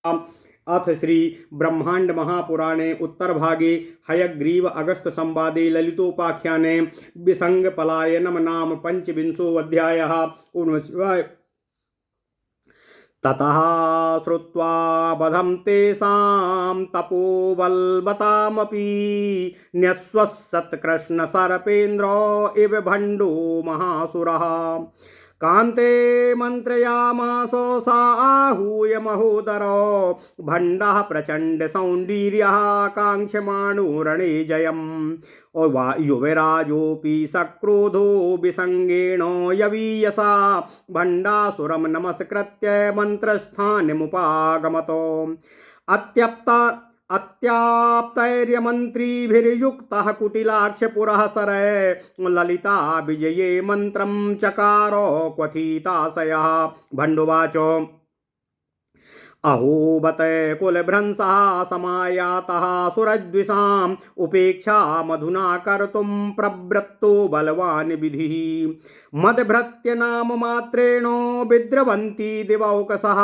अथ श्री ब्रह्मांड महापुराणे उत्तर भागे हयग्रीव अगस्त संवादे ललितोपाख्याने विसंग पलायनम नाम पंचविंशोऽध्यायः। ततः श्रुत्वा बधं तेषां तपोबलवतामपि न्यस्वसत्कृष्णसर्पेन्द्रो इव भण्डो महासुरः कान्ते मन्त्रयामास सा आहूय महोदरो भण्डः प्रचण्ड सौन्दर्यः काङ्क्षमाणो रणे जयम् युवराजोऽपि सक्रोधो विसङ्गेन यवीयसा भण्डासुरं नमस्कृत्य मन्त्रस्थानमुपागमतो अत्याप्तैर्यमन्त्रिभिर्युक्तः कुटिलाक्षपुरः सरय ललिता विजये मन्त्रं चकार क्वथिताशयः। भण्डुवाच अहो बत कुलभ्रंशः समायातः सुरद्विषाम् उपेक्षा मधुना कर्तुं प्रवृत्तो बलवान् विधिः मदभृत्य नाम मात्रेण विद्रवन्ति दिवौकसः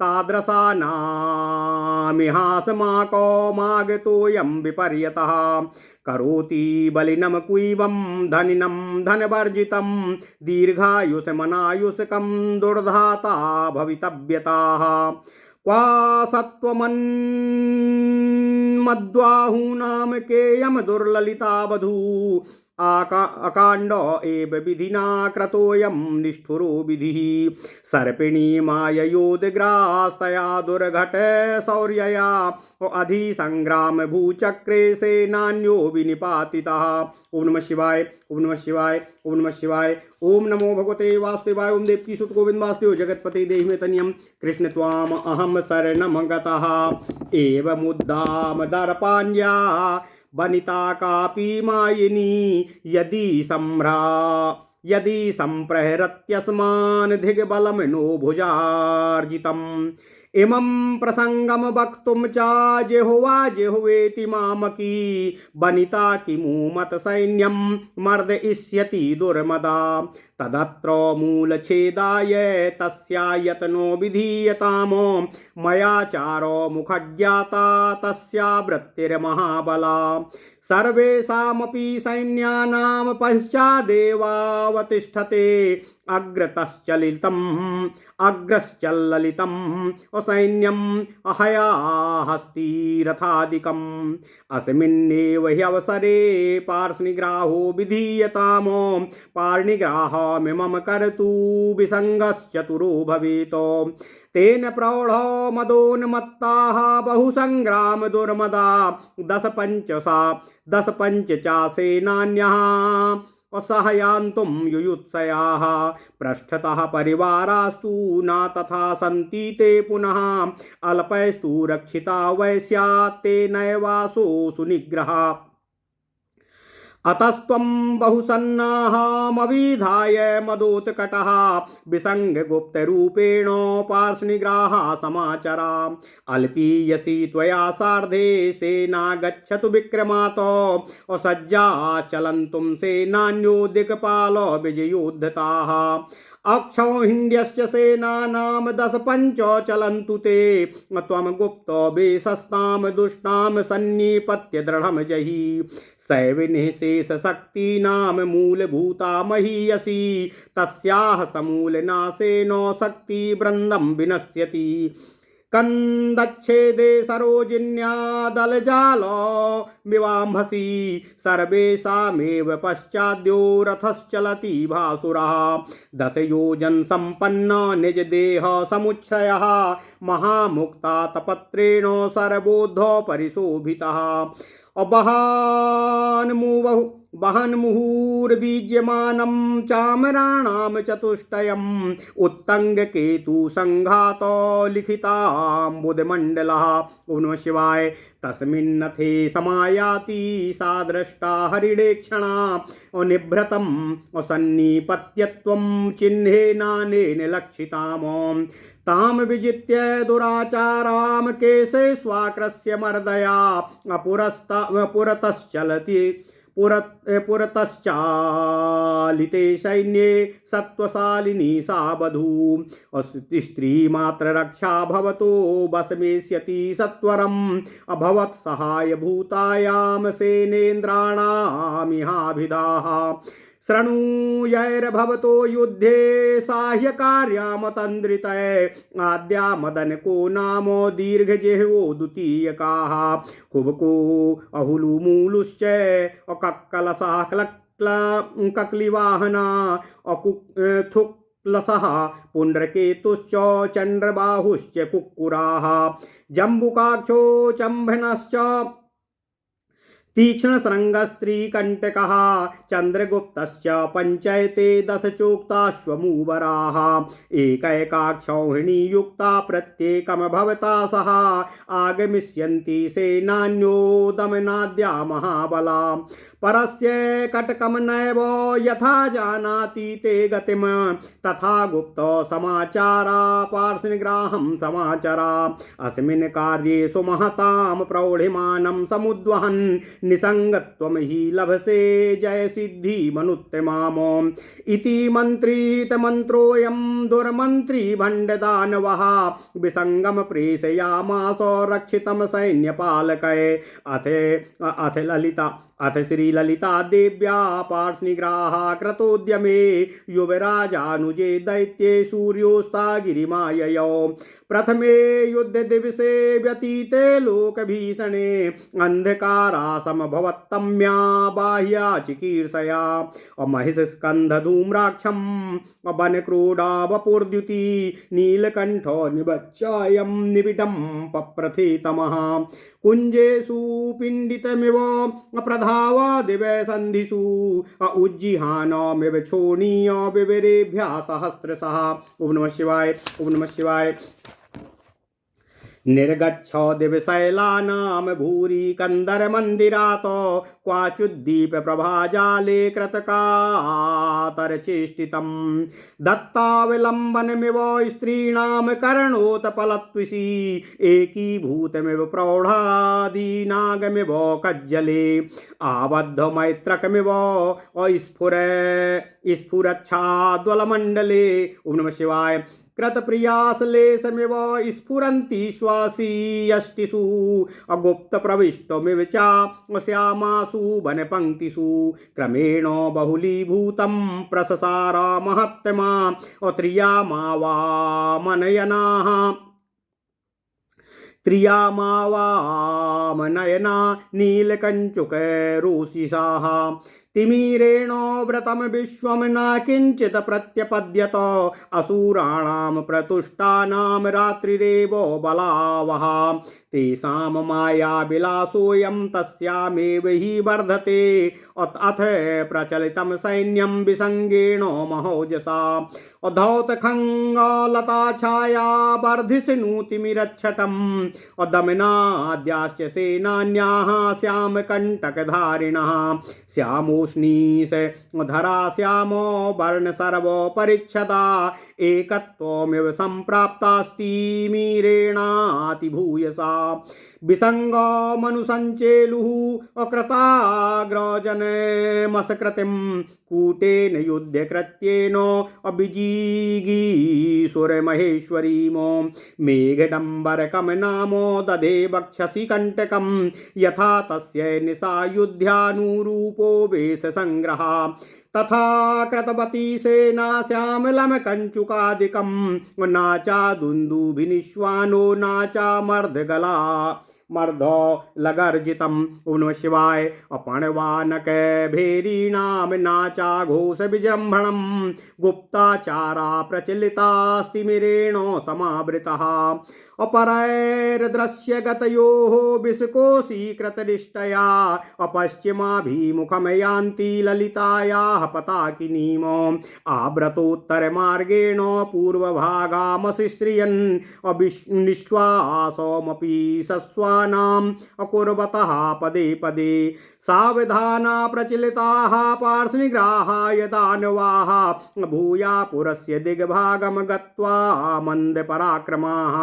तादृशानामिहासमाको मागतोऽयं विपर्यतः करोति बलिनं कुइवं धनिनं धनवर्जितं दीर्घायुष्मनायुष्कं दुर्धाता भवितव्यताः क्वा सत्त्वमन्मद्वाहूनां केयं दुर्ललिता वधू अकाण्ड एव विधिना क्रतोऽयं निष्ठुरो विधिः सर्पिणी माययोद्ग्रास्तया दुर्घट शौर्यया अधिसंग्राम भूचक्रे सेनान्यो विनिपातितः। ओम नमः शिवाय ओम नमः शिवाय ओम नमः शिवाय। ओम नमो भगवते वासुदेवाय। ओम देवकी सुत गोविंद वासुदेव जगतपते देहि मे तनियं कृष्ण त्वाम अहम शरणं गतः एवमुद्दाम दर्पाण्या वनिता कापि मायिनी यदि संप्रहरत्यस्मान् दिग्बलं नो भुजार्जितम् इमं प्रसंगम वक्तुं च जेहुवेति मामकी वनिता किमु मत सैन्यं मर्दयिष्यति दुर्मदा तदत्र मूलच्छेदाय तस्या यत्नो विधीयतामो मया चारो मुखज्ञाता तस्या वृत्तिर्महाबला सर्वेषामपि सैन्यानां पश्चादेवावतिष्ठते अग्रश्चललितम् असैन्यम् अहयाहस्तिरथादिकम् अस्मिन्नेव ह्यवसरे पार्ष्णिग्राहो विधीयतामो पार्णिग्राहमिमं कर्तु विसङ्गश्चतुरो भवेत् तेन प्रौढो मदोन्मत्ताः बहुसंग्राम दुर्मदा दश पंच चासेनान्यः असहयान्तुं युयुत्सयाः पृष्ठतः परिवारास्तु न तथा सन्ति ते पुनः अल्पैस्तु रक्षिता वैश्यात् तेनैवासो सुनिग्रहा अतस्त्वं बहुसन्नाहमविधाय मदोत्कटः विसङ्गगुप्तरूपेण पार्ष्णिग्राहा समाचरा अल्पीयसि त्वया सार्धे सेना गच्छतु विक्रमात् असज्जाश्चलन्तुं सेनान्यो दिक्पालो विजयोद्धताः अक्षौहिण्यश्च सेनानां दश पंच चलन्तु ते त्वं गुप्तो बेशस्तां दुष्टां सन्निपत्य दृढं जहि शैवनिःशेषशक्तीनां मूलभूता महीयसी तस्याः समूलनाशेन शक्तिवृन्दं विनश्यति कंदच्छेदे सरोजिन्या दलजालो मिवाम्भसि सर्वेषामेव पश्चाद्यो रथश्चलति भासुरः दशयोजन संपन्न निजदेह समुच्छ्रयः महामुक्ता तपत्रेण सर्वोद्धो परिशोभितः वहन्मुहुर्बीज्यमानं चामराणां चतुष्टयम् उत्तङ्गकेतु संघातो लिखिताम्बुदमण्डलः। ओम नमः शिवाय। तस्मिन्नथे समायाति सा दृष्टा हरिणेक्षणा निभृतं सन्निपत्यत्वं चिह्नेनानेन लक्षिताम् ताम विजित्य दुराचाराम केशे स्वाकृस्य मर्दया पुरतश्चलति पुरतश्चालिते सैन्ये सत्त्वशालिनी सा वधू स्त्रीमात्र रक्षा भवतो वशमेष्यति सत्वरम् अभवत् सहाय भूतायां सेनेन्द्राणामिहाभिधाः शृणुयैर्भवतो युद्धे साह्यकार्यामतन्द्रितये आद्या मदनको नाम दीर्घजिह्वो द्वितीयकाः कुबको अहुलुमूलुश्च अकक्कलसः कक्लिवाहना अकुथुक्लसः पुण्ड्रकेतुश्च चन्द्रबाहुश्च कुक्कुराः जम्बुकाक्षो चम्भनश्च तीक्ष्णशृङ्गस्त्रीकण्टकः चन्द्रगुप्तश्च पञ्चैते दशचोक्ताश्वमूवराः एकैकाक्षौहिणी युक्ता प्रत्येकमभवता सह आगमिष्यन्ति सेनान्यो दमनाद्या महाबला परस्य कटकं नैव यथा जानाति ते गतिं तथा गुप्तो समाचारा पार्श्वनिग्राहं समाचरा अस्मिन् कार्ये सुमहतां प्रौढिमानं समुद्वहन् निसंगत्वं हि लभसे जय सिद्धि मनुत्तमामो इति मन्त्रित मन्त्रोऽयं दुर्मन्त्री भण्डदानवः विसंगम प्रेषयामास रक्षितं सैन्यपालकै अथ श्रीललिता देव्या पार्श्वनिग्राहा क्रतोद्यमे युवराजानुजे दैत्ये सूर्योस्तागिरिमाययौ प्रथमे युद्धदिवसे व्यतीते लोकभीषणे अन्धकारासमभवत्तम्या बाह्या चिकीर्षया महिषस्कन्धधूम्राक्षं वनक्रोडावपुर्द्युति नीलकण्ठो निबच्चायं निबिडं पप्रथितमः कुञ्जेषु पिण्डितमिव प्रधावा दिवे सन्धिषु उज्जिहानमिव क्षोणीय विवरेभ्यः सहस्रशः। ओम नमः शिवाय, ओम नमः शिवाय। निर्गच्छ दिवशैलानां भूरि कन्दरमन्दिरात् क्वाचिद्दीप प्रभाजाले कृतकातरचेष्टितं दत्ताविलम्बनमिव स्त्रीणां कर्णोत्पलत्विषि एकीभूतमिव प्रौढादीनागमिव कज्जले आबद्धमैत्रकमिव स्फुरच्छाद्वलमण्डले। ओम नमः शिवाय। कृतप्रियाश्लेषमिव स्फुरन्ति श्वासी यष्टिषु अगुप्तप्रविष्टमिव च श्यामासु वनपङ्क्तिषु क्रमेण बहुलीभूतं प्रससार महत्तमा त्रियामावामनयना नीलकञ्चुकैरोषिषाः तिमिरेण व्रतं विश्वं न किञ्चित् प्रत्यपद्यत असुराणां प्रतुष्टानां रात्रिरेव बलावः तेषां मायाविलासोऽयं तस्यामेव हि वर्धते अथ प्रचलितं सैन्यं विसङ्गेण महोजसा धौतखङ्गलताछाया वर्धिष्णुतिमिरच्छटम् दमनाद्याश्च सेनान्याः श्यामकण्टकधारिणः श्यामोष्णीशधरा श्यामो वर्णसर्वपरिच्छदा एकत्वमिव सम्प्राप्तास्तिमिरेणातिभूयसा विसङ्गमनुसञ्चेलुः अकृताग्रजनमसकृतिं कूटेन युद्धकृत्येन अभिजिगीसुरमहेश्वरीमो मेघडम्बरकं नामो दधे वक्षसि कण्टकं यथा तस्य निशायुध्यानुरूपो वेशसङ्ग्रहा तथा कृतवती सेना श्यामलं कञ्चुकादिकं नाचा दुन्दुभिनिश्वानो नाचा मर्दो लगर्जितम्। ओम नमः शिवाय। अपणवानक भेरीणां नाचा घोष विजृम्भणं गुप्ताचारा प्रचलितास्तिमिरेण समावृतः अपरैर्दृश्यगतयोः विषकोशीकृतनिष्ठया अपश्चिमाभिमुखं यान्ति ललितायाः पताकिनीम् आव्रतोत्तरमार्गेण पूर्वभागामशिश्रियन् निःश्वासमपि सस्वानाम् अकुर्वतः पदे पदे सावधाना प्रचलिताः पार्श्वनिग्राहाय दानवाः भूयापुरस्य दिग्भागं गत्वा मन्दपराक्रमाः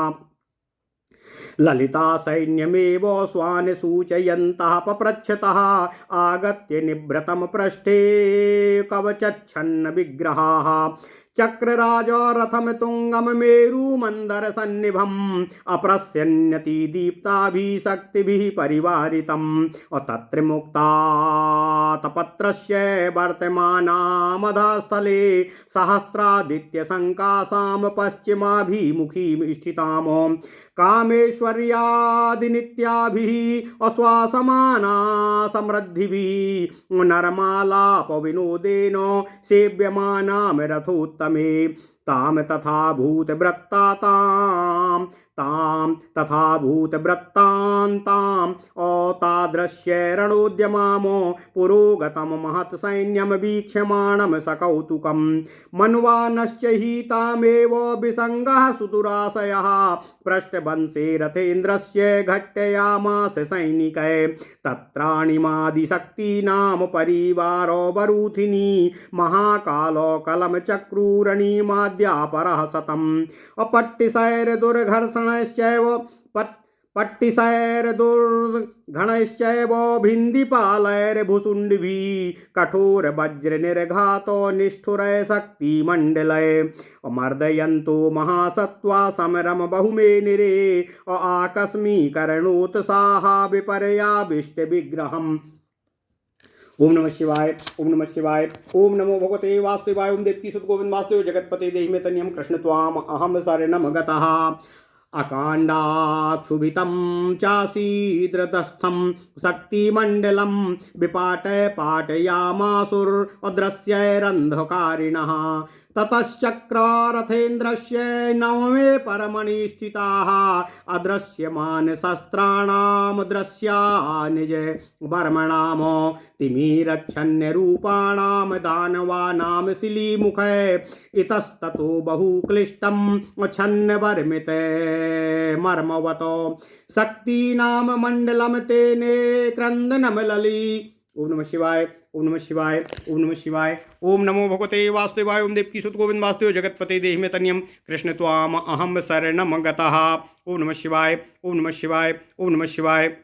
ललिता सैन्यमेव स्वान् सूचयन्तः पप्रच्छतः आगत्य निभृतं पृष्ठे कवचच्छन्न विग्रहाः चक्रराज रथम तुंगम मेरु मंदर सन्निभम अप्रस्यन्यति दीप्ताभिः शक्तिभिः परिवारितम् तत्र मुक्ता तपत्रस्य वर्तमानामधस्थले सहस्रादित्य संकासाम पश्चिमाभिमुखी स्थिताम् कामेश्वर्यादिनित्याभिः अश्वासमाना समृद्धिभिः नरमालाप विनोदेन सेव्यमानां रथोत्तमे ताम तथा भूतवृत्ता ताम तथा भूतवृत्तान्ताम् औतादृश्य रणोद्यमामो पुरोगतम महत् सैन्यम वीक्ष्यमाणं सकौतुकम् मन्वानश्च हि तामेव विसङ्गः सुदुराशयः पृष्ठवंशे रथेन्द्रस्य घट्टयामास सैनिकै तत्राणिमादिशक्तीनां परिवारो वरूथिनी महाकालो कलम चक्रूरणीमाद्यापरः शतम् अपट्टिशैर्दुर्घर्षणश्चैव पट्टिशैर्दुर्घणश्चैव भिन्दिपालैर्भुसुण्डिभिः कठोरवज्रनिर्घातो निष्ठुरै शक्तिमण्डलै मर्दयन्तो महासत्त्वा समरं बहुमेनिरे आकस्मीकरणोत्साहा विपर्याविष्टविग्रहम्। ओम नमः शिवाय, ओम नमः शिवाय, ओम नमो भगवते वासुदेवाय, ओम देवकी सुत गोविंद वासुदेव जगतपते देहि मे तन्यं कृष्ण त्वाम अहम शरणं गतः अकाण्डाक्षुभितं चासीद्रतस्थं शक्तिमण्डलं विपाटय पाटयामासुरदृश्यैरन्धकारिणः ततश्चक्ररथेन्द्रस्य नवमे परमणि स्थिताः अदृश्यमान शस्त्राणां दृश्या निज वर्मणाम तिमिरच्छन्यरूपाणां दानवानां शिलीमुखे इतस्ततो बहुक्लिष्टं छन्नवर्मिते मर्मवतो शक्तीनां मण्डलं तेने क्रन्दनं लली। ओम नमः शिवाय, ओम नमः शिवाय, ओम नमः शिवाय, ओम नमो भगवते वासुदेवाय, ओम देवकी सुत गोविंद वासुदेव जगतपते देहि मे तन्यं कृष्ण त्वाम अहम शरणं गतः। ओम नमः शिवाय, ओम नमः शिवाय, ओम नमः शिवाय।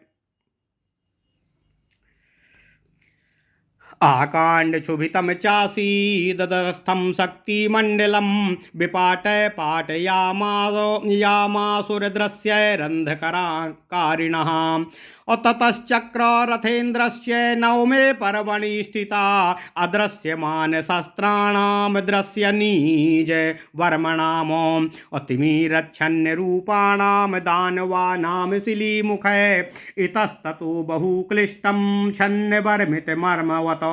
आकाण्डक्षुभितं चासीददस्थं शक्तिमण्डलं विपाटय पाटयामासुरदृश्यैरन्धकारिणः ततश्चक्ररथेन्द्रस्य नवमे पर्वणि स्थिता अदृश्यमान शस्त्राणां दृश्यनीज वर्मणाम अतिमिरच्छन्यरूपाणां दानवानां शिलीमुखे इतस्ततो बहुक्लिष्टं छन्नवर्मितमर्मवत्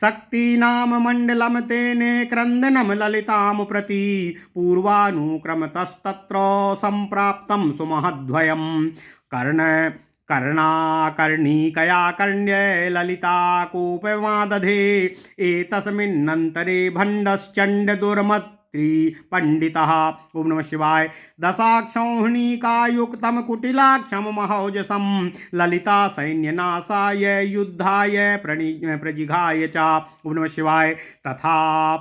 शक्तीनां मण्डलं तेने क्रन्दनं ललितां प्रति पूर्वानुक्रमतस्तत्र सम्प्राप्तं सुमहद्वयम् कर्णाकर्णिकया कर्ण्ये ललिता कोपमादधे एतस्मिन्नन्तरे भण्डश्चण्डदुर्मत् पंडितः। ओम नमः शिवाय। दशाक्षौहिणीकायुक्तं कुटिलाक्षं महौजसं ललिता सैन्यनाशाय युद्धाय प्रजिघाय च। ओम नमः शिवाय। तथा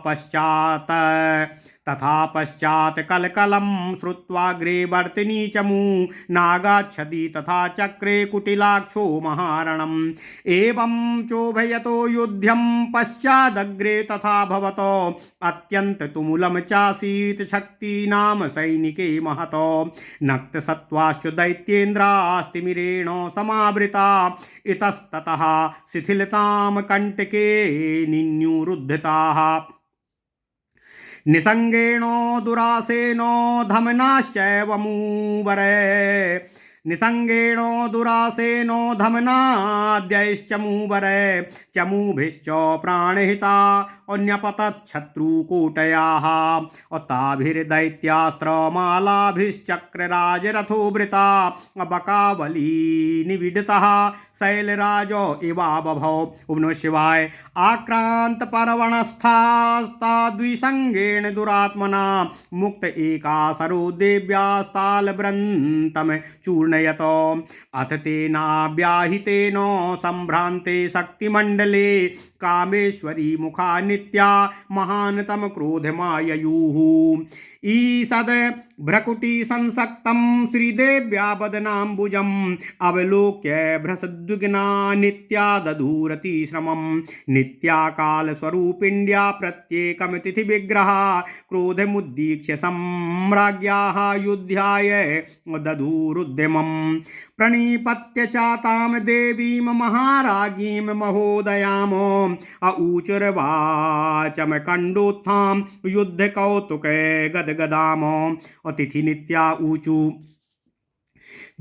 पश्चात् कलकलं श्रुत्वाग्रे वर्तिनी चमू नागाच्छति तथा चक्रे कुटिलाक्षो महारणम् एवं चोभयतो युध्यं पश्चादग्रे तथा भवतो अत्यन्ततुमुलं चासीत् शक्तीनां सैनिके महतो नक्तसत्त्वाश्च दैत्येन्द्रास्तिमिरेण समावृता इतस्ततः शिथिलतां कण्टके निन्युरुद्धताः निसंगेनो दुरासेनो धमनाश्चैव मूवरे निसंगेनो दुरासेनो धमनाद्यैश्च मूवरे चमूभिश्च प्राणहिता अन्यपतच्छत्रुकूटयाः ताभिर्दैत्यास्त्रमालाभिश्चक्रराजरथोवृता बकावली निविडतः शैलराजो इवा बभौ। ओम नमः शिवाय। आक्रांत पर्वणस्थास्ता द्विसंगेन दुरात्मना मुक्त एकासरो देव्यास्तालवृन्तं चूर्णयतो अथ तेनाव्याहितेन सम्भ्रान्ते शक्तिमण्डले कामेश्वरी मुखा नित्या महानतम क्रोधमाययुः ईषद भ्रकुटी संसक्तं श्रीदेव्या बदनाम्बुजम् अवलोक्य भ्रसद्विग्ना नित्या दधूरति श्रमं नित्या कालस्वरूपिण्या प्रत्येकं तिथिविग्रहा क्रोधमुद्दीक्ष्य सम्राज्ञ्याः युद्धाय दधूरुद्यमम् प्रणिपत्य च तां देवीं महाराज्ञीं महोदयाम् अऊचुर्वाचम कण्डोत्थां युद्धकौतुके गदगदाम् अतिथि नित्या ऊचु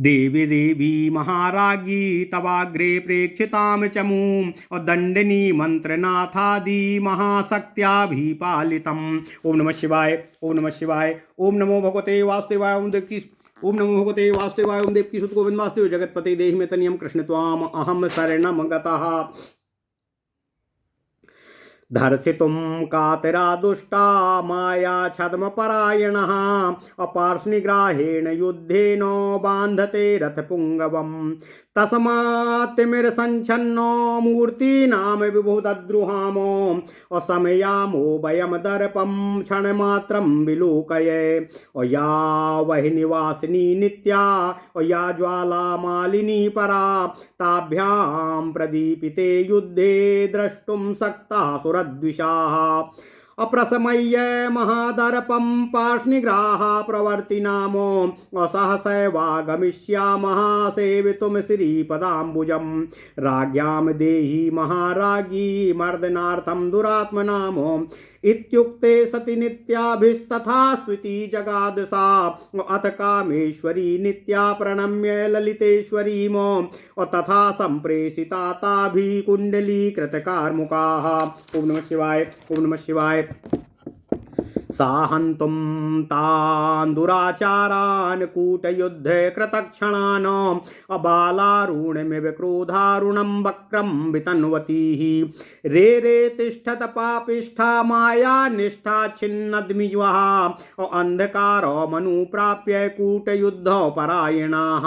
देवी देवी महाराज्ञी तवाग्रे प्रेक्षितां चमूं दंडनी मंत्रनाथादि महाशक्त्याभिपालितम्। ओम नमः शिवाय, ओम नमः शिवाय, ओम नमो भगवते वासुदेवाय, ओम देव की ओम नमो भगवते वासुदेवाय, ओम देव की सुत गोविंद वासुदेव जगतपते देहि मे तनियम कृष्ण त्वाम अहम शरणं गतः। धर्षितुं कातरा दुष्टा माया छद्मपरायणः अपार्ष्णिग्राहेण युद्धेन बान्धते रथपुङ्गवम् तस्मात्तिमिरसञ्छन्नो मूर्तीनां विबुधद्रुहामो असमयामो वयं दर्पं क्षणमात्रं विलोकये या वह्निवासिनी नित्या या ज्वाला मालिनी परा ताभ्यां प्रदीपिते युद्धे द्रष्टुं सक्ता सुरद्विषाः अप्रसमय्य महादर्पं पार्ष्णिग्राः प्रवर्तिनामो असहसैवागमिष्यामः सेवितुं श्रीपदाम्बुजं राज्ञां देहि महाराज्ञी मर्दनार्थं दुरात्मनामो इत्युक्ते सति नित्याभिस्तथा स्तुति जगाद सा अथ कामेश्वरी नित्या प्रणम्य ललितेश्वरीम तथा संप्रेषिता ताभि कुण्डलीकृतकारमुकाः। ओम नमः शिवाय, ओम नमः शिवाय। साहन्तुं तान् दुराचारान् कूटयुद्धे कृतक्षणान् अबालारुणमिव क्रोधारुणं वक्रं वितन्वतीः रे रे तिष्ठत पापिष्ठा माया निष्ठा छिन्नद्मिज्वः अन्धकारमनुप्राप्य कूटयुद्धपरायणाः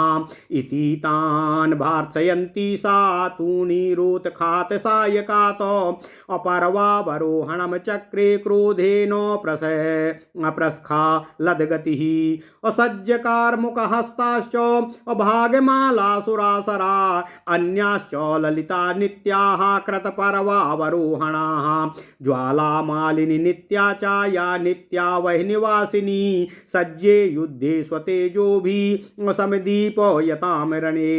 इति तान् भार्सयन्ती सा तूणीरोत्खातसायकात् अपरवावरोहणं चक्रे क्रोधेन अप्रस्खा लदगतिः असज्जकारमुखहस्ताश्च अभागमालासुरासरा अन्याश्च ललिता नित्याः क्रतपर्वावरोहणाः ज्वालामालिनी नित्या च या नित्या वह्निवासिनी सज्जे युद्धे स्वतेजोभिः समदीपयतां रणे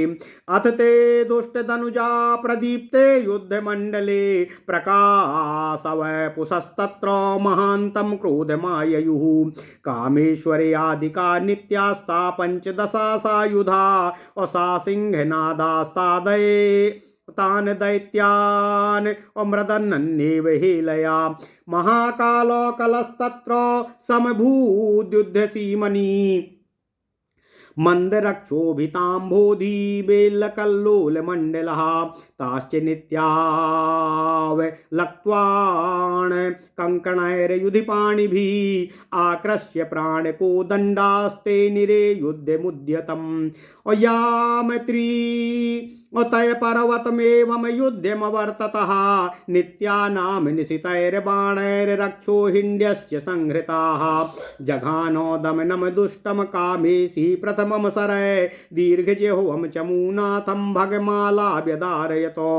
अथ ते दुष्टधनुजा प्रदीप्ते युद्धमण्डले प्रकाशवपुषस्तत्र महान्तं क्रोधमाययुः कामेश्वर्यादिका नित्यास्ता पंचदशा सायुधा असा सिंहनादास्तादये तान् दैत्यान् अमृदन्नेव हेलया महाकालकलस्तत्र समभूद्युद्धसीमनि मंदरक्षोभिताम्भोधि बेल्लकल्लोलमण्डलः ताश्च नित्यावलक्त्वान् कङ्कणैर्युधिपाणिभिः आकृष्य प्राणकोदण्डास्ते निरे युद्धमुद्यतम् अयामत्री अतय पर्वतमेवं युद्धमवर्ततः नित्यानां निशितैर्बाणैर्रक्षोहिण्ड्यश्च संहृताः जघानो दमनं दुष्टं कामेशी प्रथमं सरय दीर्घजिह्वं चमूनाथं भगमाला व्यधारयतो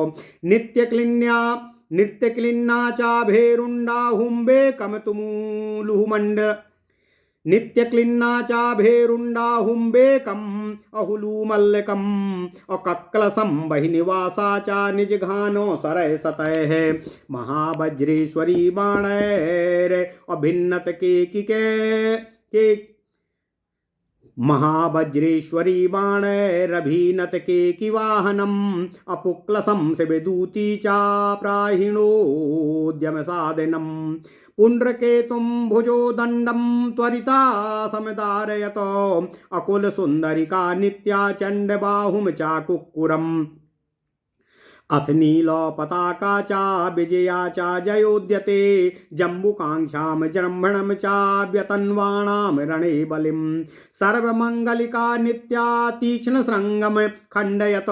नित्यक्लिन्ना चाभेरुण्डा हुम्बे कमतुमूलुमण्ड नित्यक्लिन्ना चाभेरुण्डा हुम्बेकम् अहुलूमल्लिकम् अकक्लसं बहिनिवासा च निजघानो सरय सतैः महावज्रेश्वरी बाणैर अभिन्नत के महावज्रेश्वरी बाणैरभिनत केकिवाहनम् अपुक्लसं शिवदूती चाप्राहिणोद्यम साधनम् पुण्ड्रकेतुं भुजो दण्डं त्वरिता समदारयत अकुल सुन्दरिका नित्या चण्डबाहुं चाकुक्कुरम् अथ नीलो पताका चा विजया चा जयोद्यते जम्बुकांक्षां जृम्भणं चाव्यतन्वाणां रणे बलिं सर्वमङ्गलिका नित्या तीक्ष्णशृङ्गं खण्डयत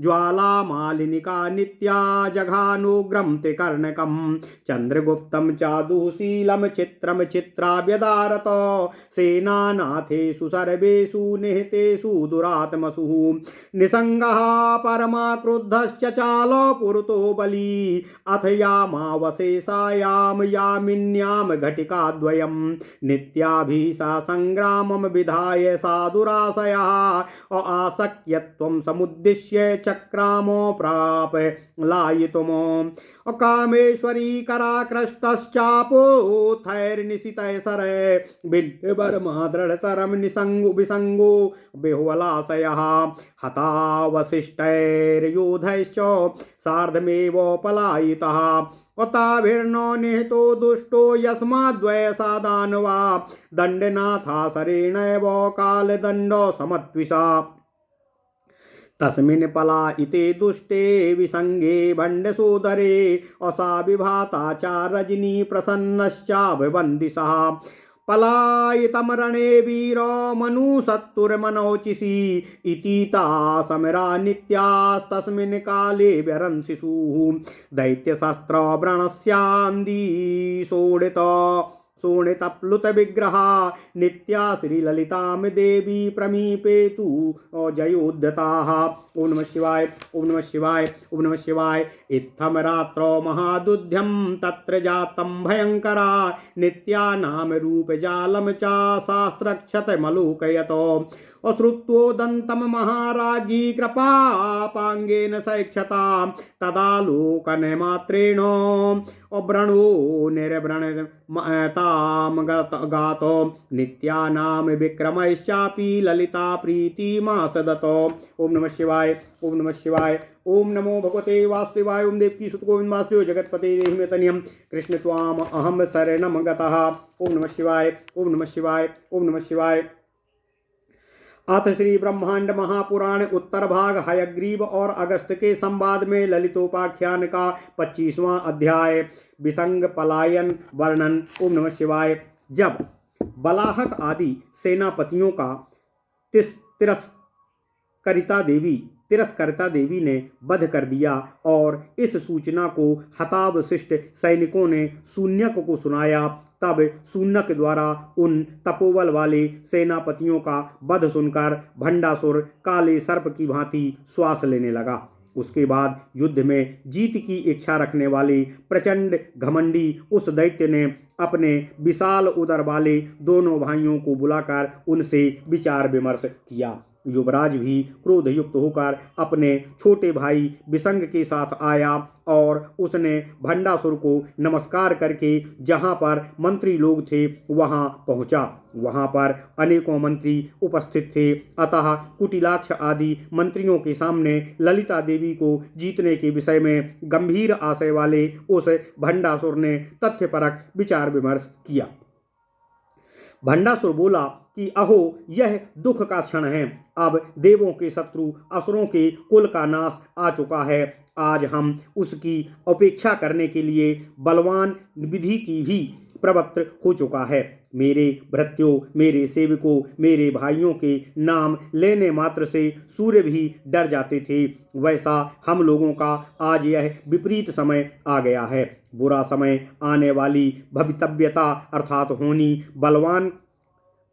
ज्वालामालिनिका नित्या जघानुग्रं त्रिकर्णकं चन्द्रगुप्तं चादुशीलं चित्रं चित्राव्यदारत सेनानाथेषु सर्वेषु निहतेषु दुरात्मसु निसङ्गः परमाक्रुद्धश्च चालो पुरतो बली अथ यामावशेषायां यामिन्यां घटिकाद्वयं नित्याभीषा संग्रामं विधाय साधुराशयः आसक्यत्वं समुद्दिश्य चक्रामो प्राप लायितुमो कामेश्वरी कराकृष्टश्चापोथैर्निशितैसर बिभ्रमादृढतरं निसङ्गो विसङ्गो बेहुवलाशयः हतावशिष्टैर्योधैश्च सार्धमेव पलायितः ताभिर्नो निहतो दुष्टो यस्माद्वयसादानवा दण्डनाथासरेणैव कालदण्डो समत्विषा तस्मिन् पलायिते दुष्टे विसङ्गे भण्डसोदरे असा विभाता च रजनी प्रसन्नश्चाभिवन्दिषः पलायितं रणे वीरो मनुसत्तुर्मनोचिषि इति ता समरा नित्यास्तस्मिन् काले व्यरंसिषुः दैत्यशस्त्रव्रणस्यान्दी शोणितप्लुतविग्रहा नित्या श्रीललितां देवी प्रमीपेतु जयोद्यताः। ओम नमः शिवाय ओम नमः शिवाय ओम नमः शिवाय। इत्थं रात्रौ महादुध्यं तत्र जातं भयङ्करा नित्यानाम रूपजालं च शास्त्रक्षतमलोकयतो अश्रुत्वोदन्तं महाराजी कृपापाङ्गेन सैक्षता तदालोकनमात्रेण अव्रणो निर्व्रणतां गातो नित्यानां विक्रमैश्चापि ललिता प्रीतिमासदतो। ओम नमः शिवाय ओम नमः शिवाय। ओम नमो भगवते वासुदेवाय। ओम देवकी सुत गोविंद वासुदेव जगतपते देहि तनियम कृष्ण त्वाम अहम शरणम गतः। ओम नमः शिवाय ओम नमः शिवाय ओम नमः शिवाय। अथ श्री ब्रह्मांड महापुराण उत्तर भाग हयग्रीव और अगस्त के संवाद में ललितोपाख्यान का 25वां अध्याय विसंग पलायन वर्णन। ओम नमः शिवाय। जब बलाहक आदि सेनापतियों का तिरस्करिता देवी ने वध कर दिया और इस सूचना को हतावशिष्ट सैनिकों ने शून्यक को सुनाया, तब शून्यक द्वारा उन तपोबल वाले सेनापतियों का वध सुनकर भंडासुर काले सर्प की भांति श्वास लेने लगा। उसके बाद युद्ध में जीत की इच्छा रखने वाले प्रचंड घमंडी उस दैत्य ने अपने विशाल उदर वाले दोनों भाइयों को बुलाकर उनसे विचार विमर्श किया। युवराज भी क्रोध युक्त होकर अपने छोटे भाई विसंग के साथ आया और उसने भंडासुर को नमस्कार करके जहाँ पर मंत्री लोग थे वहाँ पहुँचा। वहाँ पर अनेकों मंत्री उपस्थित थे, अतः कुटिलाक्ष आदि मंत्रियों के सामने ललिता देवी को जीतने के विषय में गंभीर आशय वाले उस भंडासुर ने तथ्यपरक विचार विमर्श किया। भंडासुर बोला कि अहो, यह दुख का क्षण है। अब देवों के शत्रु असुरों के कुल का नाश आ चुका है। आज हम उसकी अपेक्षा करने के लिए बलवान विधि की भी प्रवृत्त हो चुका है। मेरे भृत्यों, मेरे सेवकों, मेरे भाइयों के नाम लेने मात्र से सूर्य भी डर जाते थे, वैसा हम लोगों का आज यह विपरीत समय आ गया है। बुरा समय आने वाली भवितव्यता अर्थात होनी बलवान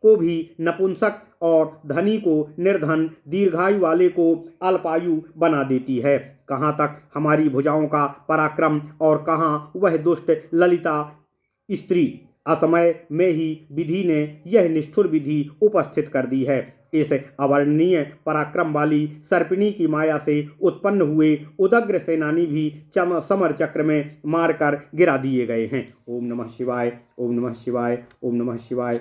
को भी नपुंसक और धनी को निर्धन, दीर्घायु वाले को अल्पायु बना देती है। कहाँ तक हमारी भुजाओं का पराक्रम और कहाँ वह दुष्ट ललिता स्त्री। असमय में ही विधि ने यह निष्ठुर विधि उपस्थित कर दी है। इस अवर्णनीय पराक्रम वाली सर्पिणी की माया से उत्पन्न हुए उदग्र सेनानी भी समर चक्र में मारकर गिरा दिए गए हैं। ओम नमः शिवाय ओम नमः शिवाय ओम नमः शिवाय।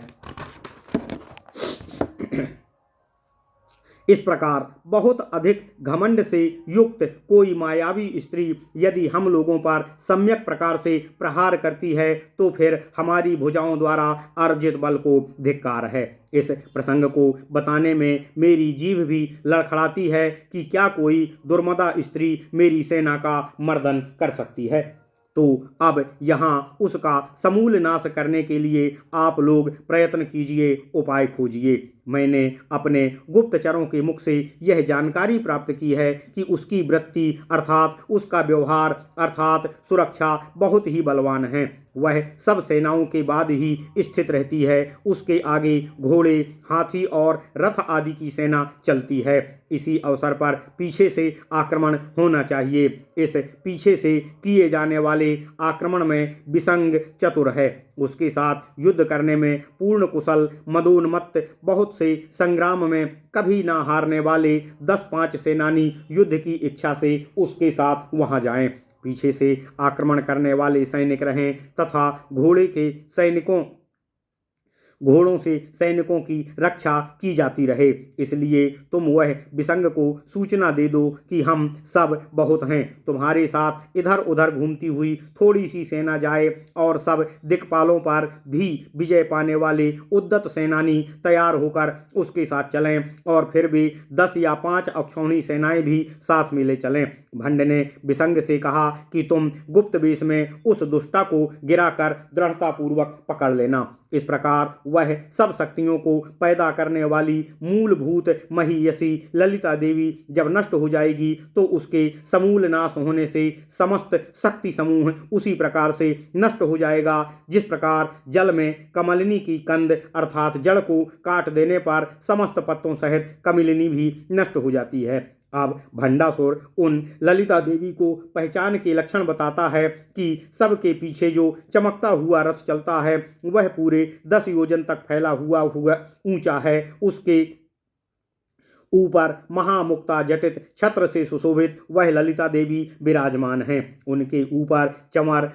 इस प्रकार बहुत अधिक घमंड से युक्त कोई मायावी स्त्री यदि हम लोगों पर सम्यक प्रकार से प्रहार करती है तो फिर हमारी भुजाओं द्वारा अर्जित बल को धिक्कार है। इस प्रसंग को बताने में मेरी जीभ भी लड़खड़ाती है कि क्या कोई दुर्मदा स्त्री मेरी सेना का मर्दन कर सकती है। तो अब यहाँ उसका समूल नाश करने के लिए आप लोग प्रयत्न कीजिए, उपाय खोजिए। मैंने अपने गुप्तचरों के मुख से यह जानकारी प्राप्त की है कि उसकी वृत्ति अर्थात उसका व्यवहार अर्थात सुरक्षा बहुत ही बलवान है। वह सब सेनाओं के बाद ही स्थित रहती है। उसके आगे घोड़े, हाथी और रथ आदि की सेना चलती है। इसी अवसर पर पीछे से आक्रमण होना चाहिए। इस पीछे से किए जाने वाले आक्रमण में विसंग चतुर है। उसके साथ युद्ध करने में पूर्ण कुशल, मदोन्मत्त, बहुत से संग्राम में कभी ना हारने वाले 10-5 सेनानी युद्ध की इच्छा से उसके साथ वहां जाएं। पीछे से आक्रमण करने वाले सैनिक रहें तथा घोड़ों से सैनिकों की रक्षा की जाती रहे। इसलिए तुम वह विसंग को सूचना दे दो कि हम सब बहुत हैं। तुम्हारे साथ इधर उधर घूमती हुई थोड़ी सी सेना जाए और सब दिक्पालों पर भी विजय पाने वाले उद्यत सेनानी तैयार होकर उसके साथ चलें और फिर भी 10 या 5 अक्षौहिणी सेनाएं भी साथ मिले चलें। भंड ने विसंग से कहा कि तुम गुप्त वेश में उस दुष्टा को गिराकर दृढ़तापूर्वक पकड़ लेना। इस प्रकार वह सब शक्तियों को पैदा करने वाली मूलभूत महियसी ललिता देवी जब नष्ट हो जाएगी तो उसके समूल नाश होने से समस्त शक्ति समूह उसी प्रकार से नष्ट हो जाएगा जिस प्रकार जल में कमलिनी की कंद अर्थात जड़ को काट देने पर समस्त पत्तों सहित कमलिनी भी नष्ट हो जाती है। अब भंडासुर उन ललिता देवी को पहचान के लक्षण बताता है कि सबके पीछे जो चमकता हुआ रथ चलता है वह पूरे 10 योजन तक फैला हुआ ऊंचा है। उसके ऊपर महामुक्ता जटित छत्र से सुशोभित वह ललिता देवी विराजमान हैं। उनके ऊपर चमर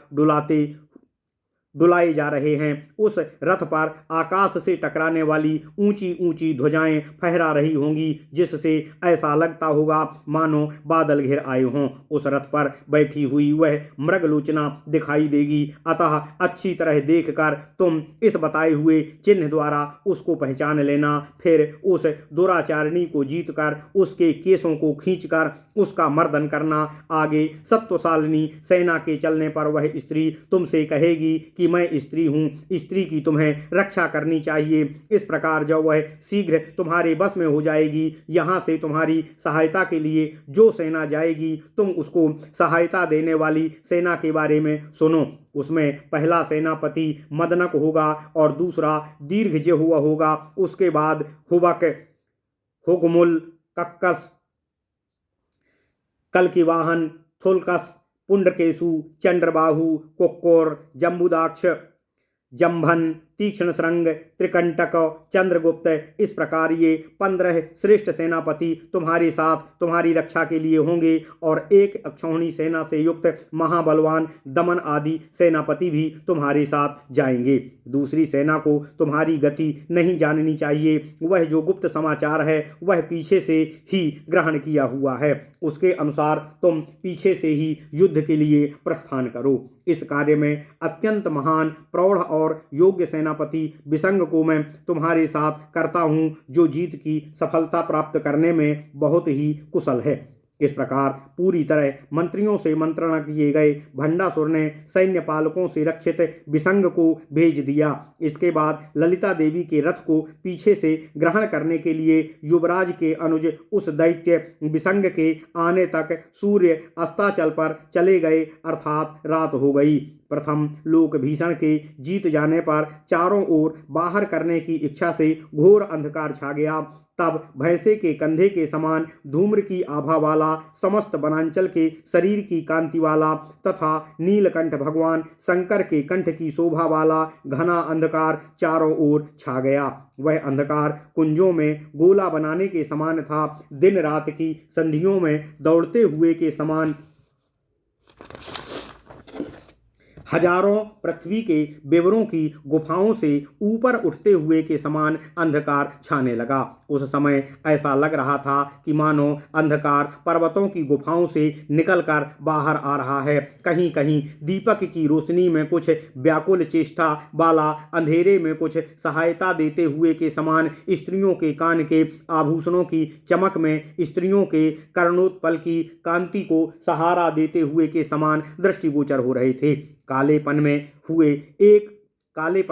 डुलाए जा रहे हैं। उस रथ पर आकाश से टकराने वाली ऊंची ऊंची ध्वजाएं फहरा रही होंगी जिससे ऐसा लगता होगा मानो बादल घिर आए हों। उस रथ पर बैठी हुई वह मृगलोचना दिखाई देगी। अतः अच्छी तरह देखकर तुम इस बताए हुए चिन्ह द्वारा उसको पहचान लेना। फिर उस दुराचारिणी को जीतकर उसके केसों को खींचकर उसका मर्दन करना। आगे सत्वशालिनी सेना के चलने पर वह स्त्री तुमसे कहेगी कि मैं स्त्री हूँ, स्त्री की तुम्हें रक्षा करनी चाहिए। इस प्रकार जब वह शीघ्र तुम्हारे बस में हो जाएगी, यहाँ से तुम्हारी सहायता के लिए जो सेना जाएगी तुम उसको सहायता देने वाली सेना के बारे में सुनो। उसमें पहला सेनापति मदनक होगा और दूसरा दीर्घजिह्वा होगा। उसके बाद हुबक, हुगमुल, कक्कस, कल्किवाहन, थुलकस, पुंडकेशु, चंद्रबाहु, कुक्कोर, जम्बुदाक्ष, जंभन, तीक्ष्ण श्रृंग, त्रिकंटक, चंद्रगुप्त, इस प्रकार ये 15 श्रेष्ठ सेनापति तुम्हारे साथ तुम्हारी रक्षा के लिए होंगे और एक अक्षौहिणी सेना से युक्त महाबलवान दमन आदि सेनापति भी तुम्हारे साथ जाएंगे। दूसरी सेना को तुम्हारी गति नहीं जाननी चाहिए। वह जो गुप्त समाचार है वह पीछे से ही ग्रहण किया हुआ है। उसके अनुसार तुम पीछे से ही युद्ध के लिए प्रस्थान करो। इस कार्य में अत्यंत महान, प्रौढ़ और योग्य सेनापति विसंग को मैं तुम्हारे साथ करता हूँ जो जीत की सफलता प्राप्त करने में बहुत ही कुशल है। इस प्रकार पूरी तरह मंत्रियों से मंत्रणा किए गए भंडासुर ने सैन्य पालकों से रक्षित विसंग को भेज दिया। इसके बाद ललिता देवी के रथ को पीछे से ग्रहण करने के लिए युवराज के अनुज उस दैत्य विसंग के आने तक सूर्य अस्ताचल पर चले गए अर्थात रात हो गई। प्रथम लोक भीषण के जीत जाने पर चारों ओर बाहर करने की इच्छा से घोर अंधकार छा गया। तब भैंसे के कंधे के समान धूम्र की आभा वाला, समस्त वनांचल के शरीर की कांति वाला तथा नीलकंठ भगवान शंकर के कंठ की शोभा वाला घना अंधकार चारों ओर छा गया। वह अंधकार कुंजों में गोला बनाने के समान था। दिन रात की संधियों में दौड़ते हुए के समान हजारों पृथ्वी के विवरों की गुफाओं से ऊपर उठते हुए के समान अंधकार छाने लगा। उस समय ऐसा लग रहा था कि मानो अंधकार पर्वतों की गुफाओं से निकलकर बाहर आ रहा है। कहीं कहीं दीपक की रोशनी में कुछ व्याकुल चेष्टा वाला, अंधेरे में कुछ सहायता देते हुए के समान, स्त्रियों के कान के आभूषणों की चमक में स्त्रियों के कर्णोत्पल की कांति को सहारा देते हुए के समान दृष्टिगोचर हो रहे थे। कालेपन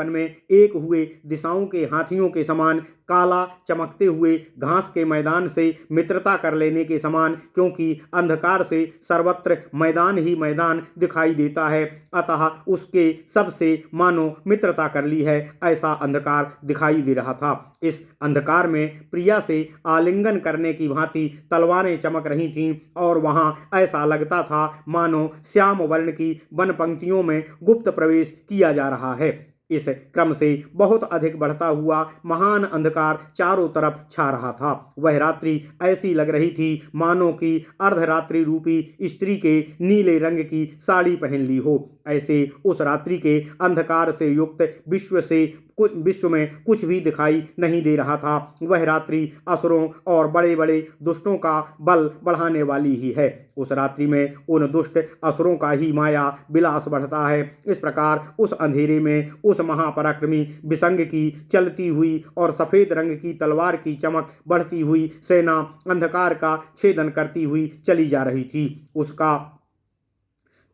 में एक हुए दिशाओं के हाथियों के समान, काला चमकते हुए घास के मैदान से मित्रता कर लेने के समान, क्योंकि अंधकार से सर्वत्र मैदान ही मैदान दिखाई देता है, अतः उसके सबसे मानो मित्रता कर ली है, ऐसा अंधकार दिखाई दे रहा था। इस अंधकार में प्रिया से आलिंगन करने की भांति तलवारें चमक रही थीं और वहां ऐसा लगता था मानो श्याम वर्ण की वन पंक्तियों में गुप्त प्रवेश किया जा रहा है। इस क्रम से बहुत अधिक बढ़ता हुआ महान अंधकार चारों तरफ छा रहा था। वह रात्रि ऐसी लग रही थी मानो कि अर्धरात्रि रूपी स्त्री के नीले रंग की साड़ी पहन ली हो। ऐसे उस रात्रि के अंधकार से युक्त विश्व में कुछ भी दिखाई नहीं दे रहा था। वह रात्रि असुरों और बड़े बड़े दुष्टों का बल बढ़ाने वाली ही है। उस रात्रि में उन दुष्ट असुरों का ही माया विलास बढ़ता है। इस प्रकार उस अंधेरे में उस महापराक्रमी विसंग की चलती हुई और सफेद रंग की तलवार की चमक बढ़ती हुई सेना अंधकार का छेदन करती हुई चली जा रही थी।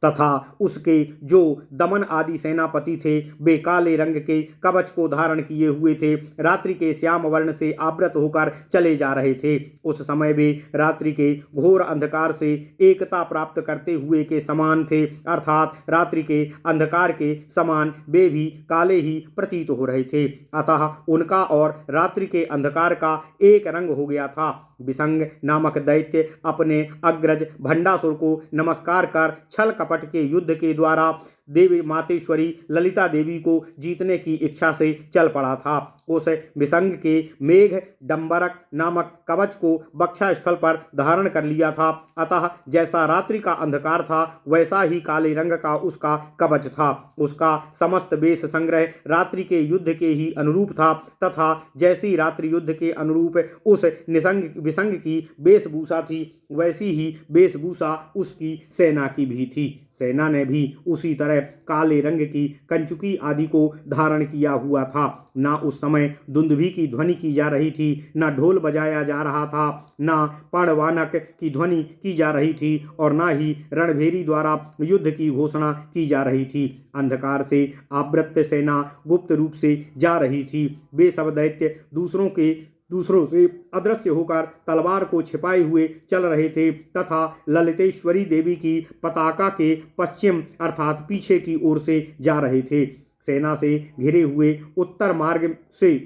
तथा उसके जो दमन आदि सेनापति थे, वे काले रंग के कवच को धारण किए हुए थे, रात्रि के श्याम वर्ण से आवृत होकर चले जा रहे थे। उस समय वे रात्रि के घोर अंधकार से एकता प्राप्त करते हुए के समान थे, अर्थात रात्रि के अंधकार के समान वे भी काले ही प्रतीत हो रहे थे। अतः उनका और रात्रि के अंधकार का एक रंग हो गया था। विसंग नामक दैत्य अपने अग्रज भंडासुर को नमस्कार कर छल कपट के युद्ध के द्वारा देवी मातेश्वरी ललिता देवी को जीतने की इच्छा से चल पड़ा था। उस विसंग के मेघ डंबरक नामक कवच को वक्षा स्थल पर धारण कर लिया था, अतः जैसा रात्रि का अंधकार था वैसा ही काले रंग का उसका कवच था। उसका समस्त वेश संग्रह रात्रि के युद्ध के ही अनुरूप था, तथा जैसी रात्रि युद्ध के अनुरूप उस विसंग की वेशभूषा थी, वैसी ही वेशभूषा उसकी सेना की भी थी। सेना ने भी उसी तरह काले रंग की कंचुकी आदि को धारण किया हुआ था। ना उस समय दुंदुभी की ध्वनि की जा रही थी, ना ढोल बजाया जा रहा था, ना पणवानक की ध्वनि की जा रही थी, और ना ही रणभेरी द्वारा युद्ध की घोषणा की जा रही थी। अंधकार से आवृत सेना गुप्त रूप से जा रही थी। वे सब दैत्य दूसरों से अदृश्य होकर तलवार को छिपाए हुए चल रहे थे, तथा ललितेश्वरी देवी की पताका के पश्चिम अर्थात पीछे की ओर से जा रहे थे। सेना से घिरे हुए उत्तर मार्ग से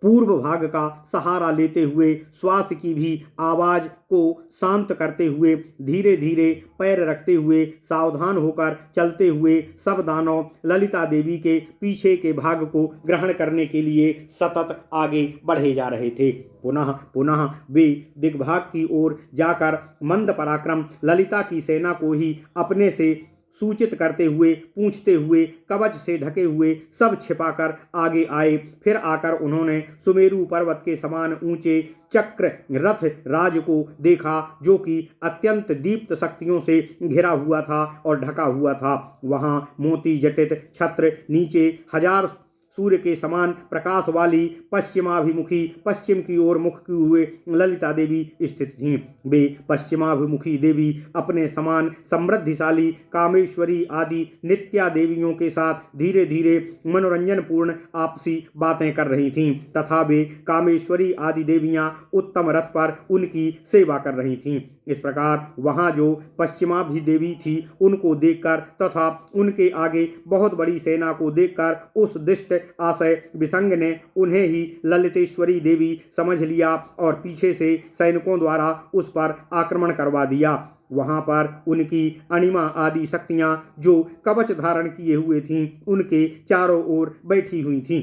पूर्व भाग का सहारा लेते हुए श्वास की भी आवाज को शांत करते हुए धीरे धीरे पैर रखते हुए सावधान होकर चलते हुए सब दानव ललिता देवी के पीछे के भाग को ग्रहण करने के लिए सतत आगे बढ़े जा रहे थे। पुनः पुनः वे दिग्भाग की ओर जाकर मंद पराक्रम ललिता की सेना को ही अपने से सूचित करते हुए पूछते हुए कवच से ढके हुए सब छिपाकर आगे आए। फिर आकर उन्होंने सुमेरु पर्वत के समान ऊंचे चक्र रथ राज को देखा, जो कि अत्यंत दीप्त शक्तियों से घिरा हुआ था और ढका हुआ था। वहां मोती जटित छत्र नीचे हजार सूर्य के समान प्रकाश वाली पश्चिमाभिमुखी पश्चिम की ओर मुख किए हुए ललिता देवी स्थित थीं। वे पश्चिमाभिमुखी देवी अपने समान समृद्धिशाली कामेश्वरी आदि नित्या देवियों के साथ धीरे धीरे मनोरंजन पूर्ण आपसी बातें कर रही थीं, तथा वे कामेश्वरी आदि देवियां उत्तम रथ पर उनकी सेवा कर रही थीं। इस प्रकार वहां जो पश्चिमाभि देवी थी उनको देखकर तथा उनके आगे बहुत बड़ी सेना को देखकर उस दुष्ट आशय विसंग ने उन्हें ही ललितेश्वरी देवी समझ लिया और पीछे से सैनिकों द्वारा उस पर आक्रमण करवा दिया। वहां पर उनकी अणिमा आदि शक्तियां जो कवच धारण किए हुए थीं उनके चारों ओर बैठी हुई थीं।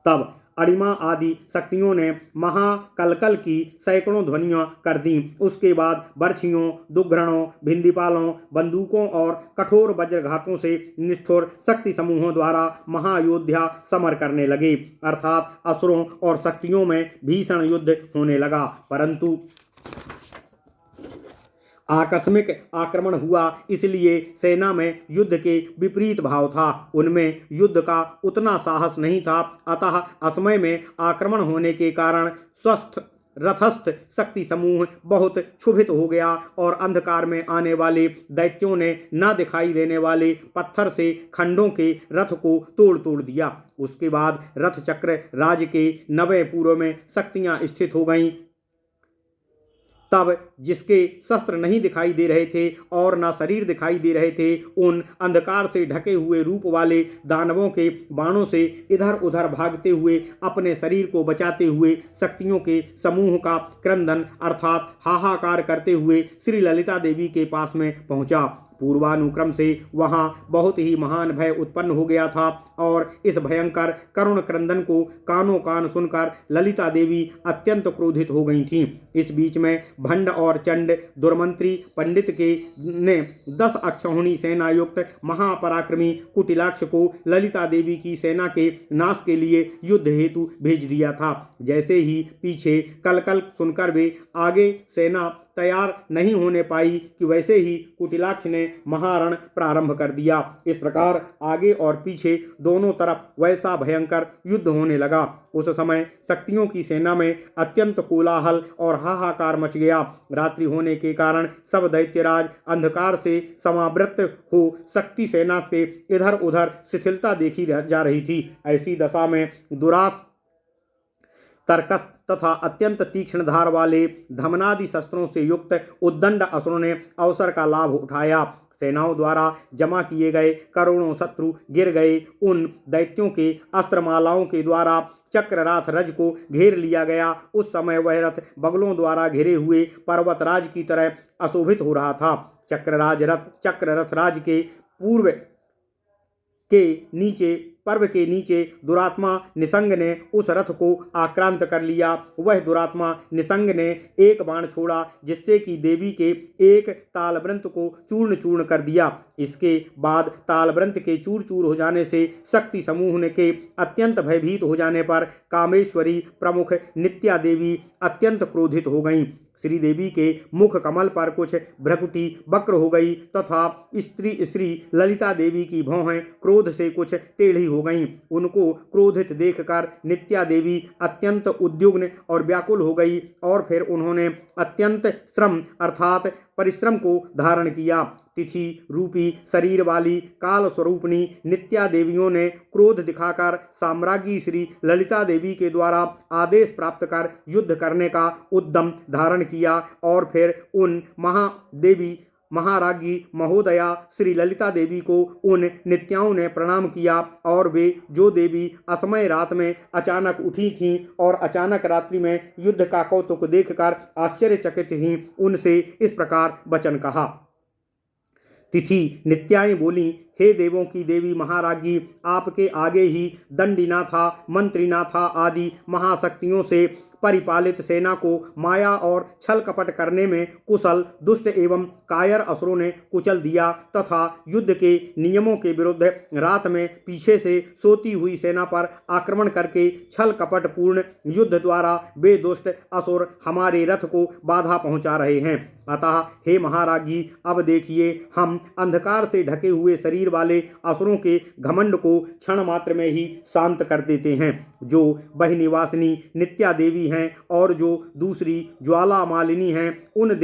तब अणिमा आदि शक्तियों ने महाकलकल की सैकड़ों ध्वनियां कर दी। उसके बाद बर्छियों, दुग्घरणों, भिंदीपालों, बंदूकों और कठोर वज्रघातों से निष्ठुर शक्ति समूहों द्वारा महायोद्धा समर करने लगे, अर्थात असुरों और शक्तियों में भीषण युद्ध होने लगा। परंतु आकस्मिक आक्रमण हुआ, इसलिए सेना में युद्ध के विपरीत भाव था। उनमें युद्ध का उतना साहस नहीं था। अतः असमय में आक्रमण होने के कारण स्वस्थ रथस्थ शक्ति समूह बहुत क्षुभित हो गया और अंधकार में आने वाले दैत्यों ने न दिखाई देने वाले पत्थर से खंडों के रथ को तोड़ तोड़ दिया। उसके बाद रथ चक्र राज के 90 पूर्व में शक्तियां स्थित हो गईं। तब जिसके शस्त्र नहीं दिखाई दे रहे थे और न शरीर दिखाई दे रहे थे, उन अंधकार से ढके हुए रूप वाले दानवों के बाणों से इधर उधर भागते हुए अपने शरीर को बचाते हुए शक्तियों के समूह का क्रंदन अर्थात हाहाकार करते हुए श्री ललिता देवी के पास में पहुंचा। पूर्वानुक्रम से वहां बहुत ही महान भय उत्पन्न हो गया था और इस भयंकर करुण क्रंदन को कानों कान सुनकर ललिता देवी अत्यंत क्रोधित हो गई थीं। इस बीच में भंड और चंड दुर्मंत्री पंडित के ने 10 अक्षौहिणी सेना युक्त महापराक्रमी कुटिलाक्ष को ललिता देवी की सेना के नाश के लिए युद्ध हेतु भेज दिया था। जैसे ही पीछे कलकल सुनकर वे आगे सेना तैयार नहीं होने पाई कि वैसे ही कुटिलाक्ष ने महारण प्रारंभ कर दिया। इस प्रकार आगे और पीछे दोनों तरफ वैसा भयंकर युद्ध होने लगा। उस समय शक्तियों की सेना में अत्यंत कोलाहल और हाहाकार मच गया। रात्रि होने के कारण सब दैत्यराज अंधकार से समावृत हो शक्ति सेना से इधर उधर शिथिलता देखी जा रही थी। ऐसी दशा में दुरास तर्कस तथा अत्यंत तीक्ष्ण धार वाले धमनादि शस्त्रों से युक्त उद्दंड असुरों ने अवसर का लाभ उठाया। सेनाओं द्वारा जमा किए गए करोड़ों शत्रु गिर गए। उन दैत्यों के अस्त्रमालाओं के द्वारा चक्रराथ रज को घेर लिया गया। उस समय वह रथ बगलों द्वारा घिरे हुए पर्वतराज की तरह अशोभित हो रहा था। चक्ररथ राज के पूर्व के नीचे पर्व के नीचे दुरात्मा निसंग ने उस रथ को आक्रांत कर लिया। वह दुरात्मा निसंग ने एक बाण छोड़ा जिससे कि देवी के एक तालवृंत को चूर्ण चूर्ण कर दिया। इसके बाद तालवृंत के चूर चूर हो जाने से शक्ति समूह के अत्यंत भयभीत हो जाने पर कामेश्वरी प्रमुख नित्या देवी अत्यंत क्रोधित हो गईं। श्रीदेवी के मुख कमल पर कुछ भ्रकुटी वक्र हो गई तथा श्री ललिता देवी की भौहें क्रोध से कुछ टेढ़ी हो गईं। उनको क्रोधित देखकर नित्या देवी अत्यंत उद्युग्न और व्याकुल हो गई और फिर उन्होंने अत्यंत श्रम अर्थात परिश्रम को धारण किया। तिथि रूपी शरीर वाली काल स्वरूपणी नित्या देवियों ने क्रोध दिखाकर साम्राज्ञी श्री ललिता देवी के द्वारा आदेश प्राप्त कर युद्ध करने का उद्यम धारण किया और फिर उन महादेवी महाराज्ञी महोदया श्री ललिता देवी को उन नित्याओं ने प्रणाम किया और वे जो देवी असमय रात में अचानक उठी थीं और अचानक रात्रि में युद्ध का कौतुक देखकर आश्चर्यचकित थीं, उनसे इस प्रकार वचन कहा। तिथि नित्याएं बोली, हे देवों की देवी महाराज्ञी, आपके आगे ही दंडीनाथा मंत्रीनाथा आदि महाशक्तियों से परिपालित सेना को माया और छल कपट करने में कुशल दुष्ट एवं कायर असुरों ने कुचल दिया तथा युद्ध के नियमों के विरुद्ध रात में पीछे से सोती हुई सेना पर आक्रमण करके छल कपट पूर्ण युद्ध द्वारा वे दुष्ट असुर हमारे रथ को बाधा पहुंचा रहे हैं। अतः हे महाराज्ञी, अब देखिए, हम अंधकार से ढके हुए शरीर वाले असुरों के घमंड को क्षण मात्र में ही शांत कर देते हैं। जो बहिनिवासिनी नित्या देवी हैं और जो दूसरी ज्वाला मालिनी हैं, उन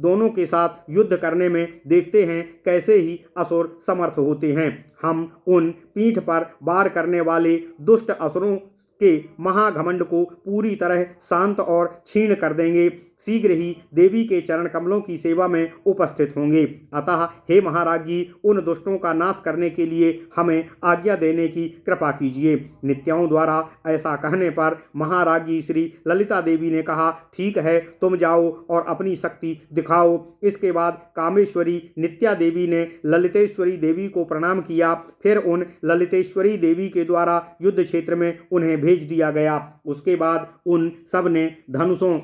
दोनों के साथ युद्ध करने में देखते हैं कैसे ही असुर समर्थ होते हैं। हम उन पीठ पर वार करने वाले दुष्ट असुरों के महाघमंड को पूरी तरह शांत और क्षीण कर देंगे। शीघ्र ही देवी के चरण कमलों की सेवा में उपस्थित होंगे। अतः हे महाराजी, उन दुष्टों का नाश करने के लिए हमें आज्ञा देने की कृपा कीजिए। नित्याओं द्वारा ऐसा कहने पर महाराजी श्री ललिता देवी ने कहा, ठीक है, तुम जाओ और अपनी शक्ति दिखाओ। इसके बाद कामेश्वरी नित्या देवी ने ललितेश्वरी देवी को प्रणाम किया। फिर उन ललितेश्वरी देवी के द्वारा युद्ध क्षेत्र में उन्हें भेज दिया गया। उसके बाद उन सब ने धनुषों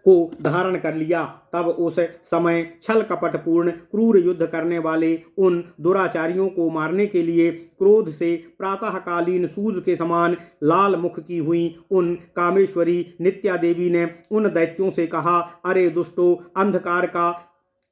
को धारण कर लिया। तब उस समय छल कपटपूर्ण क्रूर युद्ध करने वाले उन दुराचारियों को मारने के लिए क्रोध से प्रातःकालीन सूर्य के समान लाल मुख की हुई उन कामेश्वरी नित्या देवी ने उन दैत्यों से कहा, अरे दुष्टों, अंधकार का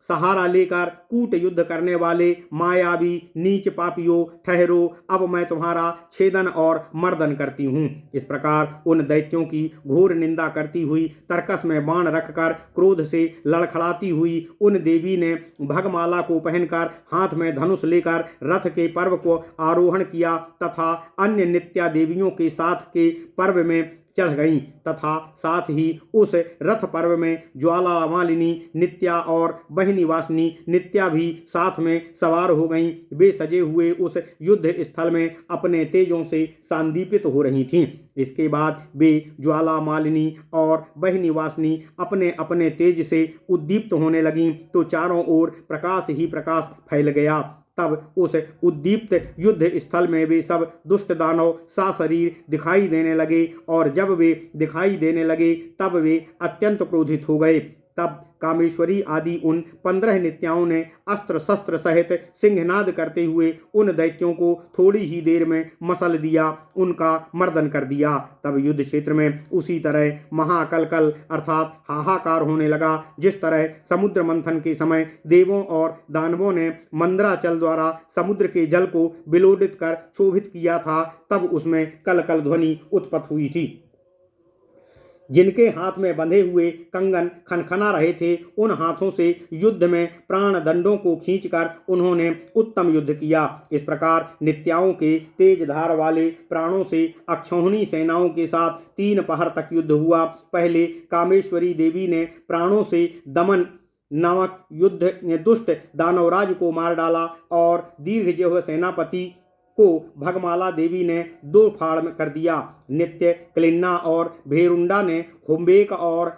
सहारा लेकर कूट युद्ध करने वाले मायावी नीच पापियों, ठहरो, अब मैं तुम्हारा छेदन और मर्दन करती हूँ। इस प्रकार उन दैत्यों की घोर निंदा करती हुई, तर्कस में बाण रखकर क्रोध से लड़खड़ाती हुई उन देवी ने भगमाला को पहनकर हाथ में धनुष लेकर रथ के पर्व को आरोहण किया तथा अन्य नित्या देवियों के साथ के पर्व में चढ़ गईं तथा साथ ही उस रथ पर्व में ज्वाला मालिनी नित्या और बहिनी वासनी नित्या भी साथ में सवार हो गईं। वे सजे हुए उस युद्ध स्थल में अपने तेजों से सांदीपित हो रही थीं। इसके बाद वे ज्वाला मालिनी और बहिनी वासनी अपने अपने तेज से उद्दीप्त होने लगीं तो चारों ओर प्रकाश ही प्रकाश फैल गया। तब उस उद्दीप्त युद्ध स्थल में वे सब दुष्ट दानव सशरीर दिखाई देने लगे और जब वे दिखाई देने लगे तब वे अत्यंत क्रोधित हो गए। तब कामेश्वरी आदि उन 15 नित्याओं ने अस्त्र शस्त्र सहित सिंहनाद करते हुए उन दैत्यों को थोड़ी ही देर में मसल दिया, उनका मर्दन कर दिया। तब युद्ध क्षेत्र में उसी तरह महाकलकल अर्थात हाहाकार होने लगा, जिस तरह समुद्र मंथन के समय देवों और दानवों ने मंदराचल द्वारा समुद्र के जल को विलोडित कर क्षोभित किया था, तब उसमें कलकल ध्वनि उत्पन्न हुई थी। जिनके हाथ में बंधे हुए कंगन खनखना रहे थे, उन हाथों से युद्ध में प्राण दंडों को खींचकर उन्होंने उत्तम युद्ध किया। इस प्रकार नित्याओं के तेज धार वाले प्राणों से अक्षौहिणी सेनाओं के साथ 3 पहर तक युद्ध हुआ। पहले कामेश्वरी देवी ने प्राणों से दमन नामक युद्ध दुष्ट दानवराज को मार डाला और दीर्घजेह सेनापति को भगमाला देवी ने 2 फाड़ कर दिया। नित्य क्लिन्ना और भेरुंडा ने हुम्बेक और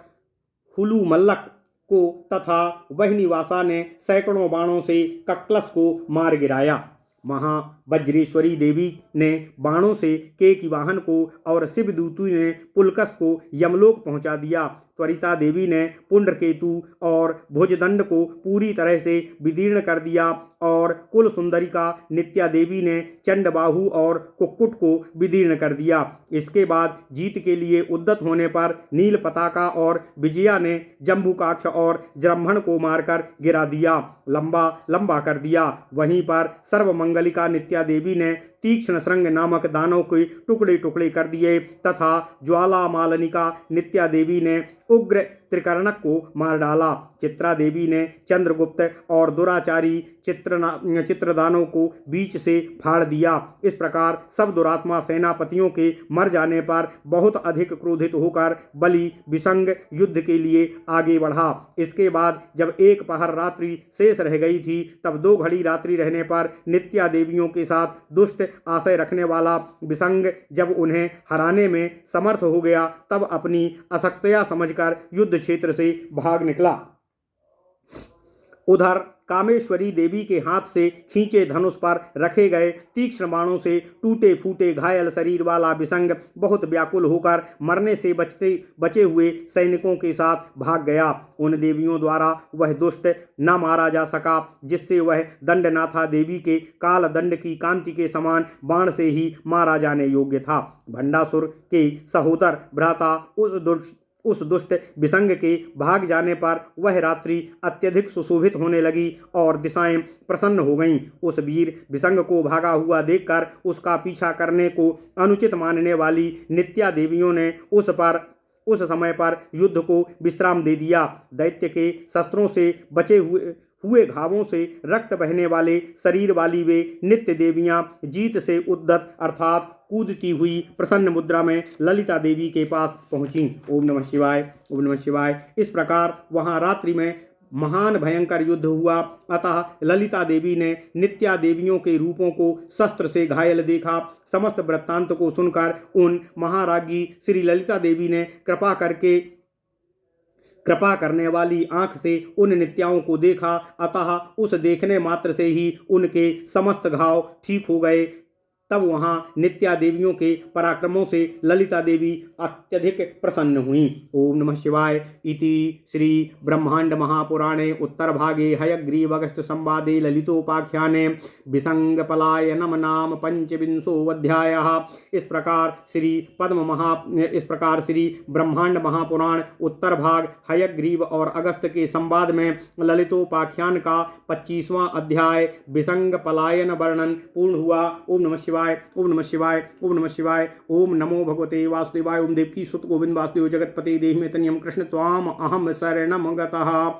हुलू मल्लक को तथा वहनीवासा ने सैकड़ों बाणों से कक्लस को मार गिराया। महावज्रेश्वरी देवी ने बाणों से केकिवाहन को और शिवदूती ने पुलकस को यमलोक पहुंचा दिया। त्वरिता देवी ने पुंड्रकेतु और भुजदंड को पूरी तरह से विदीर्ण कर दिया और कुल सुंदरिका नित्या देवी ने चंडबाहु और कुक्कुट को विदीर्ण कर दिया। इसके बाद जीत के लिए उद्यत होने पर नील पताका और विजया ने जम्बुकाक्ष और जृंभण को मारकर गिरा दिया, लंबा लंबा कर दिया। वहीं पर सर्वमंगलिका नित्या देवी ने तीक्ष्ण श्रृंग नामक दानव के टुकड़े टुकड़े कर दिए तथा ज्वाला मालनिका नित्या देवी ने उग्र त्रिकर्णक को मार डाला। चित्रा देवी ने चंद्रगुप्त और दुराचारी चित्रदानों को बीच से फाड़ दिया। इस प्रकार सब दुरात्मा सेनापतियों के मर जाने पर बहुत अधिक क्रोधित होकर बलि विसंग युद्ध के लिए आगे बढ़ा। इसके बाद जब 1 पहर रात्रि शेष रह गई थी, तब 2 घड़ी रात्रि रहने पर नित्या देवियों के साथ दुष्ट आशय रखने वाला विसंग जब उन्हें हराने में समर्थ हो गया, तब अपनी अशक्तया समझकर युद्ध क्षेत्र से भाग निकला। उधर कामेश्वरी देवी के हाथ से खींचे धनुष पर रखे गए तीक्ष्ण बाणों से टूटे फूटे घायल शरीर वाला विसंग बहुत व्याकुल होकर मरने से बचे हुए सैनिकों के साथ भाग गया। उन देवियों द्वारा वह दुष्ट न मारा जा सका, जिससे वह दंडनाथा देवी के काल दंड की कांति के समान बाण से ही मारा जाने योग्य था। भंडासुर के सहोदर भ्राता उस दुष्ट विसंग के भाग जाने पर वह रात्रि अत्यधिक सुशोभित होने लगी और दिशाएं प्रसन्न हो गईं। उस वीर विसंग को भागा हुआ देखकर उसका पीछा करने को अनुचित मानने वाली नित्या देवियों ने उस समय पर युद्ध को विश्राम दे दिया। दैत्य के शस्त्रों से बचे हुए घावों से रक्त बहने वाले शरीर वाली वे नित्य देवियां जीत से उद्दत अर्थात कूदती हुई प्रसन्न मुद्रा में ललिता देवी के पास पहुंची। ओम नमः शिवाय, ओम नमः शिवाय। इस प्रकार वहां रात्रि में महान भयंकर युद्ध हुआ। अतः ललिता देवी ने नित्या देवियों के रूपों को शस्त्र से घायल देखा। समस्त वृत्तांत को सुनकर उन महाराज्ञी श्री ललिता देवी ने कृपा करने वाली आंख से उन नित्याओं को देखा। अतः उस देखने मात्र से ही उनके समस्त घाव ठीक हो गए। तब वहां नित्या देवियों के पराक्रमों से ललिता देवी अत्यधिक प्रसन्न हुई। ओम नमः शिवाय। इति श्री ब्रह्मांड महापुराणे उत्तर भागे हयग्रीव अगस्त्य संवादे ललितोपाख्याने विसंग पलायनम नाम पंचविंशोऽध्यायः। इस प्रकार श्री ब्रह्मांड महापुराण उत्तर भाग हयग्रीव और अगस्त्य के संवाद में ललितोपाख्यान का 25वां अध्याय विसंग पलायन वर्णन पूर्ण हुआ। ओम नमः शिवाय, ओम नमः शिवाय, ओम नमः शिवाय। ओम नमो भगवते वासुदेवाय। ओम देवकी सुत गोविंद वासुदेव जगतपते देहि में तनियम कृष्ण त्वाम अहम शरणम गतः।